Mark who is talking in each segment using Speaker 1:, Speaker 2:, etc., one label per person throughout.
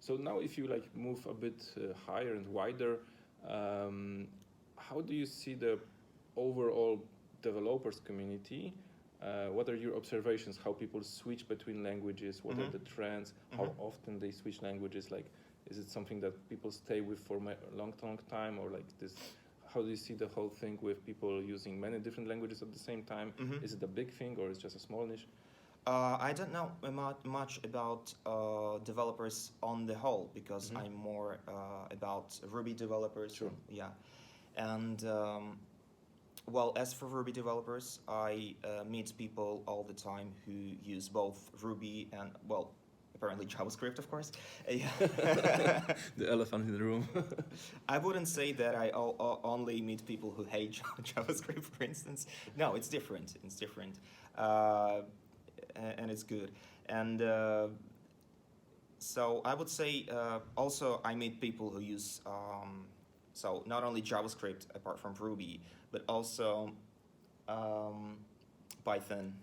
Speaker 1: So now, if you like move a bit higher and wider, how do you see the overall developers community? What are your observations? How people switch between languages? What are the trends? How often they switch languages? Like, is it something that people stay with for a long time, or like this? How do you see the whole thing with people using many different languages at the same time? Is it a big thing or is it just a small niche?
Speaker 2: I don't know much about developers on the whole because I'm more about Ruby developers.
Speaker 1: Sure.
Speaker 2: Yeah, and well, as for Ruby developers, I meet people all the time who use both Ruby and, well, apparently JavaScript, of course. Yeah.
Speaker 1: The elephant in the room.
Speaker 2: I wouldn't say that I only meet people who hate JavaScript, for instance. No, it's different. It's different. And it's good. And so I would say also I meet people who use so not only JavaScript apart from Ruby, but also Python.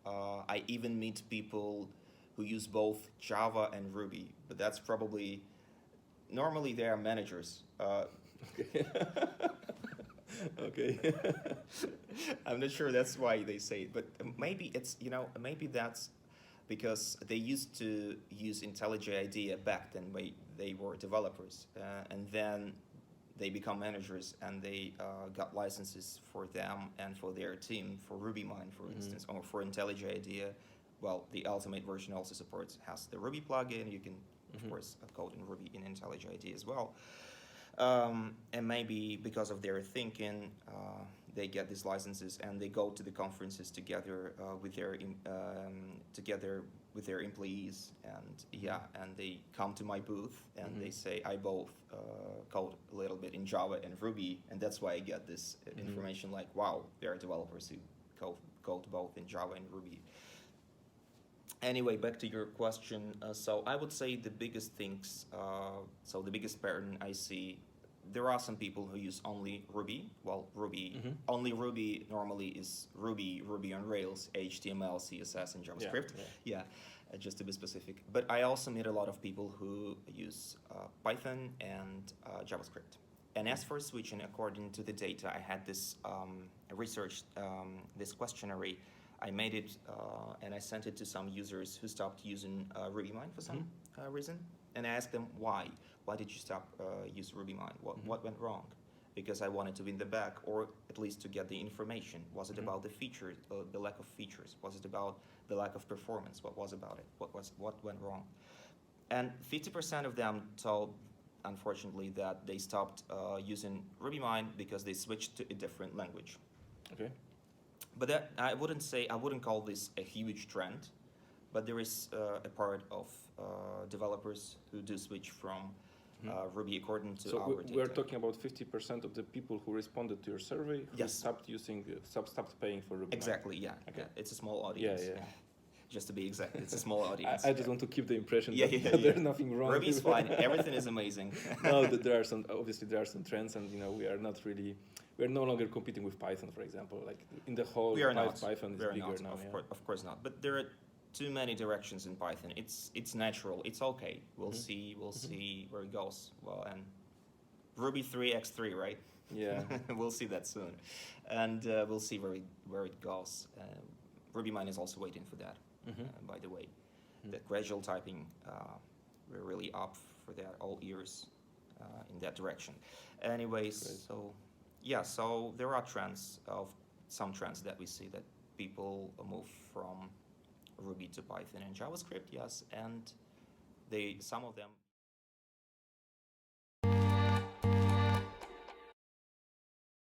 Speaker 2: I even meet people who use both Java and Ruby, but that's probably normally they are managers.
Speaker 1: Okay. Okay.
Speaker 2: I'm not sure that's why they say it, but maybe it's, maybe that's because they used to use IntelliJ IDEA back then when they were developers, and then they become managers and they got licenses for them and for their team, for RubyMine, for instance, or for IntelliJ IDEA. Well, the Ultimate version also has the Ruby plugin. You can, of course, code in Ruby in IntelliJ IDEA as well. And maybe because of their thinking, they get these licenses and they go to the conferences together with their employees, and and they come to my booth and they say I both code a little bit in Java and Ruby, and that's why I get this information like, wow, there are developers who code both in Java and Ruby. Anyway, back to your question. So I would say the biggest things, so the biggest pattern I see, there are some people who use only Ruby. Well, only Ruby normally is Ruby on Rails, HTML, CSS, and JavaScript. Yeah, just to be specific. But I also meet a lot of people who use Python and JavaScript. And as for switching, according to the data, I had this research, this questionnaire. I made it and I sent it to some users who stopped using RubyMine for some reason. And I asked them why. Why did you stop use RubyMine? What went wrong? Because I wanted to win the back, or at least to get the information. Was it about the features, the lack of features? Was it about the lack of performance? What was about it? What went wrong? And 50% of them told, unfortunately, that they stopped using RubyMine because they switched to a different language.
Speaker 1: Okay.
Speaker 2: But that, I wouldn't call this a huge trend, but there is a part of developers who do switch from Ruby according to our data.
Speaker 1: So we're talking about 50% of the people who responded to your survey who stopped paying for Ruby.
Speaker 2: Exactly, yeah.
Speaker 1: Okay.
Speaker 2: Yeah. It's a small audience.
Speaker 1: Yeah.
Speaker 2: Just to be exact, it's a small audience.
Speaker 1: I just want to keep the impression that there's nothing wrong.
Speaker 2: Ruby's fine. Everything is amazing.
Speaker 1: No, there are some trends, and we're no longer competing with Python, for example. Like in the whole, Python is bigger now.
Speaker 2: Of course not. But there are too many directions in Python. It's natural. It's okay. We'll see where it goes. Well, and Ruby 3x3, right?
Speaker 1: Yeah.
Speaker 2: We'll see that soon, and we'll see where it goes. RubyMine is also waiting for that. By the way, the gradual typing, we're really up for that, all ears in that direction. Anyways, so there are some trends that we see that people move from Ruby to Python and JavaScript, yes, and some of them